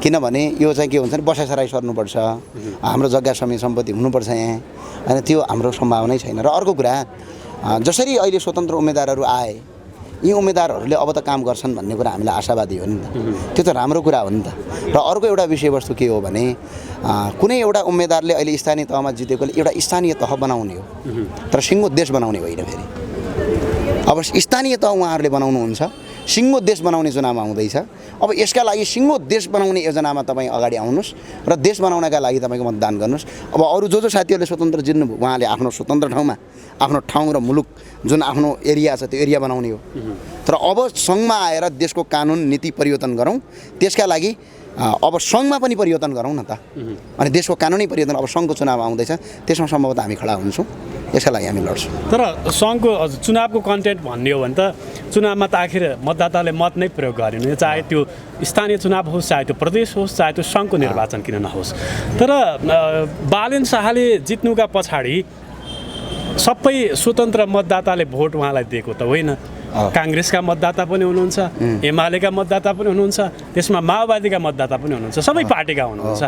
Speaker 3: किनभने यो चाहिँ के हुन्छ भने बसाइसराई सर्नुपर्छ, हाम्रो जग्गा समी सम्पत्ति हुनुपर्छ यहाँ, अनि त्यो हाम्रो सम्भावनै छैन। र अर्को कुरा जसरी अहिले स्वतन्त्र उम्मेदवारहरू आए, यी उम्मेदवारहरूले अब त काम गर्छन् भन्ने कुरा हामीलाई आशावादी हो नि त, त्यो त राम्रो कुरा हो नि त। र अर्को एउटा विषयवस्तु के हो भने कुनै एउटा उम्मेदवारले अहिले स्थानीय तहमा जितेकोले एउटा स्थानीय तह बनाउने हो, तर सिङ्गो देश बनाउने होइन। फेरि अब स्थानीय तह उहाँहरूले बनाउनुहुन्छ, सिङ्गो देश बनाउने चुनावमा आउँदैछ। अब यसका लागि सिङ्गो देश बनाउने योजनामा तपाईँ अगाडि आउनुहोस् र देश बनाउनका लागि तपाईँको मतदान गर्नुहोस्। अब अरू जो साथीहरूले स्वतन्त्र जित्नुभयो उहाँले आफ्नो स्वतन्त्र ठाउँमा आफ्नो ठाउँ र मुलुक जुन आफ्नो एरिया छ त्यो एरिया बनाउने हो। तर अब सङ्घमा आएर देशको कानुन नीति परिवर्तन गरौँ, त्यसका लागि अब सङ्घमा पनि परिवर्तन गरौँ न त। अनि देशको कानुनै परिवर्तन अब सङ्घको चुनाव आउँदैछ, त्यसमा सम्भवतः हामी खडा हुन्छौँ, यसका लागि हामी लड्छौँ।
Speaker 4: तर सङ्घको चुनावको कन्टेन्ट भन्ने हो भने त चुनावमा त आखिर मतदाताले मत नै प्रयोग गरिनु, चाहे त्यो स्थानीय चुनाव होस्, चाहे त्यो प्रदेश होस्, चाहे त्यो सङ्घको निर्वाचन किन नहोस्। तर बालेन शाहले जित्नुका पछाडि सबै स्वतन्त्र मतदाताले भोट उहाँलाई दिएको त होइन, काङ्ग्रेसका मतदाता पनि हुनुहुन्छ, एमालेका मतदाता पनि हुनुहुन्छ, त्यसमा माओवादीका मतदाता पनि हुनुहुन्छ, सबै पार्टीका हुनुहुन्छ।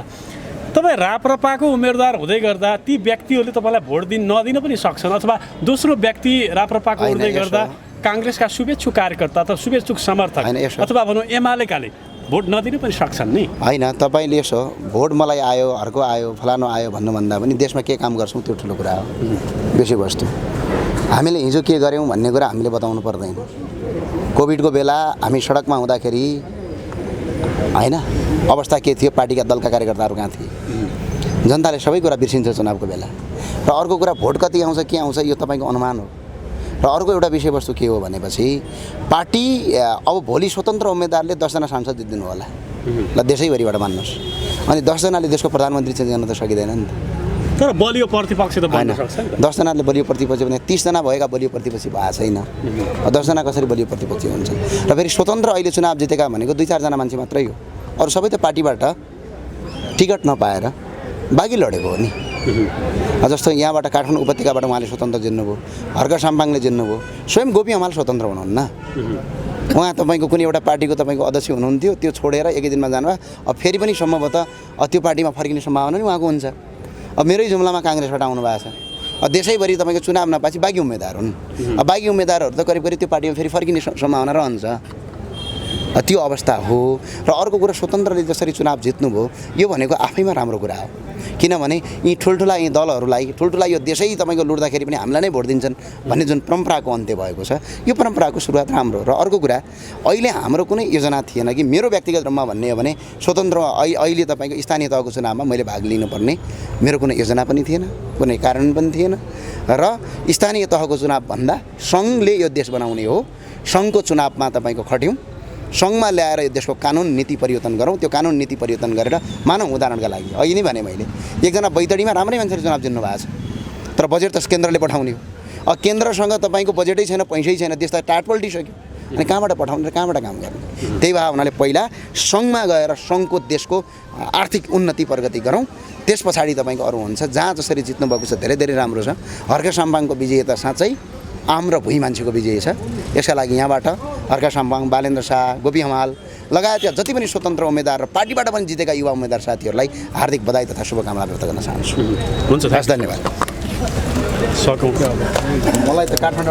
Speaker 4: तपाईँ राप्रपाको उम्मेदवार हुँदै गर्दा ती व्यक्तिहरूले तपाईँलाई भोट नदिन पनि सक्छन्, अथवा दोस्रो व्यक्ति राप्रपाको हुँदै गर्दा काङ्ग्रेसका शुभेच्छुक कार्यकर्ता अथवा शुभेच्छुक समर्थक अथवा भनौँ एमालेकाले भोट नदिनु पनि सक्छन् नि।
Speaker 3: होइन, तपाईँले यसो भोट मलाई आयो, अर्को आयो, फलानु आयो भन्नुभन्दा पनि देशमा के काम गर्छौँ त्यो ठुलो कुरा हो। विषयवस्तु हामीले हिजो के गऱ्यौँ भन्ने कुरा हामीले बताउनु पर्दैन। कोभिडको बेला हामी सडकमा हुँदाखेरि होइन अवस्था के थियो, पार्टीका दलका कार्यकर्ताहरू कहाँ थिए, जनताले सबै कुरा बिर्सिन्छ चुनावको बेला। र अर्को कुरा भोट कति आउँछ के आउँछ यो तपाईँको अनुमान हो। र अर्को एउटा विषयवस्तु के हो भनेपछि पार्टी अब भोलि स्वतन्त्र उम्मेदवारले 10 जना सांसद जित्दिनु होला ल देशैभरिबाट मान्नुहोस्, अनि 10 जनाले देशको प्रधानमन्त्री चेन्ज गर्न त सकिँदैन नि त।
Speaker 4: तर बलियो प्रतिपक्ष त बन्न सक्छ नि त।
Speaker 3: 10 जनाले बलियो प्रतिपक्ष भने 30 जना भएका बलियो प्रतिपक्ष भएको छैन। 10 जना कसरी बलियो प्रतिपक्ष हुन्छ? र फेरि स्वतन्त्र अहिले चुनाव जितेका भनेको 2-4 जना मान्छे मात्रै हो, अरू सबै त पार्टीबाट टिकट नपाएर बागी लडेको हो नि। जस्तो यहाँबाट काठमाडौँ उपत्यकाबाट उहाँले स्वतन्त्र जित्नुभयो, हर्क साम्पाङले जित्नुभयो, स्वयं गोपी हमाल स्वतन्त्र हुनुहुन्न। उहाँ तपाईँको कुनै एउटा पार्टीको तपाईँको अध्यक्ष हुनुहुन्थ्यो, त्यो छोडेर एकै दिनमा जानुभयो। अब फेरि पनि सम्भवतः त्यो पार्टीमा फर्किने सम्भावना नि उहाँको हुन्छ। अब मेरै जुम्लामा काङ्ग्रेसबाट आउनु भएको छ। अब देशैभरि तपाईँको चुनाव नपाएपछि बागी उम्मेदवार हुन्। अब बागी उम्मेदवारहरू त करिब त्यो पार्टीमा फेरि फर्किने सम्भावना रहन्छ। त्यो अवस्था हो। र अर्को कुरा स्वतन्त्रले जसरी चुनाव जित्नुभयो यो भनेको आफैमा राम्रो कुरा हो, किनभने यी ठुल्ठुला यी दलहरूलाई ठुल्ठुला यो देशै तपाईँको लुट्दाखेरि पनि हामीलाई नै भोट दिन्छन् भन्ने जुन परम्पराको अन्त्य भएको छ, यो परम्पराको सुरुवात राम्रो। र अर्को कुरा अहिले हाम्रो कुनै योजना थिएन कि मेरो व्यक्तिगत रूपमा भन्ने हो भने स्वतन्त्र अहिले तपाईँको स्थानीय तहको चुनावमा मैले भाग लिनुपर्ने मेरो कुनै योजना पनि थिएन, कुनै कारण पनि थिएन। र स्थानीय तहको चुनाव भन्दा सङ्घले यो देश बनाउने हो, सङ्घको चुनावमा तपाईँको खट्यौँ, सङ्घमा ल्याएर यो देशको कानुन नीति परिवर्तन गरौँ। त्यो कानुन नीति परिवर्तन गरेर मानौँ उदाहरणका लागि अहिले नै भने मैले एकजना बैतडीमा राम्रै मान्छेले चुनाव जित्नु भएको छ, तर बजेट त केन्द्रले पठाउने हो। अब केन्द्रसँग तपाईँको बजेटै छैन, पैसै छैन, देश त टाटपल्टिसक्यो, अनि कहाँबाट पठाउने र कहाँबाट काम गर्ने? त्यही भए हुनाले पहिला सङ्घमा गएर सङ्घको देशको आर्थिक उन्नति प्रगति गरौँ, त्यस पछाडि तपाईँको अरू हुन्छ। जहाँ जसरी जित्नुभएको छ धेरै धेरै राम्रो छ। हर्क साम्पाङको विजय त साँच्चै आम र भुइँ मान्छेको विजय छ। यसका लागि यहाँबाट हर्क साम्पाङ, बालेन्द्र शाह, गोपी हमाल लगायत जति पनि स्वतन्त्र उम्मेदवार र पार्टीबाट पनि जितेका युवा उम्मेदवार साथीहरूलाई हार्दिक बधाई तथा शुभकामना व्यक्त गर्न चाहन्छु।
Speaker 4: हुन्छ,
Speaker 3: धन्यवाद।
Speaker 4: सकौँ
Speaker 3: मलाई त काठमाडौँ